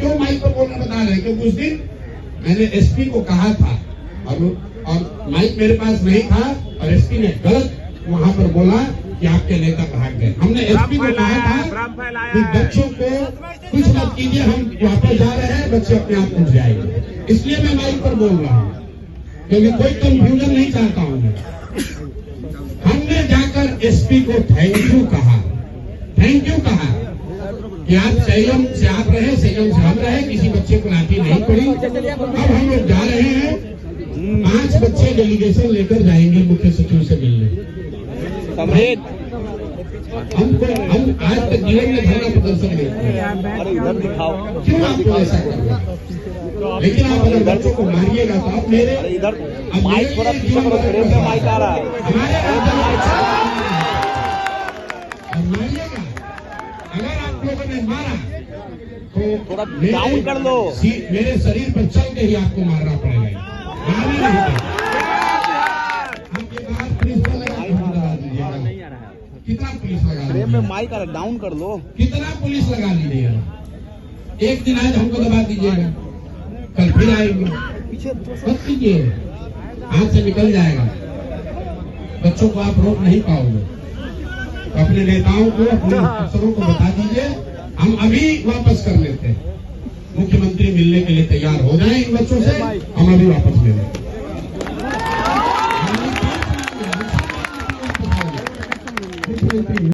क्यों माइक पर बोलना बता रहे हैं? क्योंकि उस दिन मैंने एसपी को कहा था और माइक मेरे पास नहीं था और एसपी ने गलत वहां पर बोला कि आपके नेता भाग गए। हमने एसपी को कहा था कि बच्चों को कुछ मत कीजिए, हम वापस जा रहे हैं, बच्चे अपने आप उठ जाएंगे। इसलिए मैं माइक पर बोल रहा हूँ, क्योंकि कोई कंफ्यूजन नहीं चाहता हूं मैं। हमने जाकर एसपी को थैंक यू कहा कि आप संयम से आप रहे, संयम से हम रहे, किसी बच्चे को लाठी नहीं पड़ी। अब हम लोग जा रहे हैं, 5 बच्चे डेलीगेशन लेकर जाएंगे मुख्य सचिव से मिलने। हम आज तक जीवन में धरना प्रदर्शन नहीं किया, क्यों आपको ऐसा करना? लेकिन आप अगर बच्चों को मारिएगा तो आप मेरे इधर माइक थोड़ा पीछे करो, फ्रेम में माइक आ रहा है। मारिएगा, अगर आप लोगों ने मारा तो थोड़ा डाउन कर लो। मेरे शरीर पर चल के ही आपको मारना पड़ेगा, मारना नहीं। आपके बाहर पुलिस लगा दीजिएगा, कितना पुलिस लगा? फ्रेम में माइक आ रहा, डाउन कर लो। कितना पुलिस लगा लीजिएगा? एक दिन आज हमको दबा दीजिएगा, कल फिर आएंगे, मत कीजिए, हाथ से निकल जाएगा। बच्चों को आप रोक नहीं पाओगे। अपने नेताओं को, अपने अफसरों को बता दीजिए, हम अभी वापस कर लेते हैं। मुख्यमंत्री मिलने के लिए तैयार हो जाए इन बच्चों से, हम अभी वापस ले लेंगे।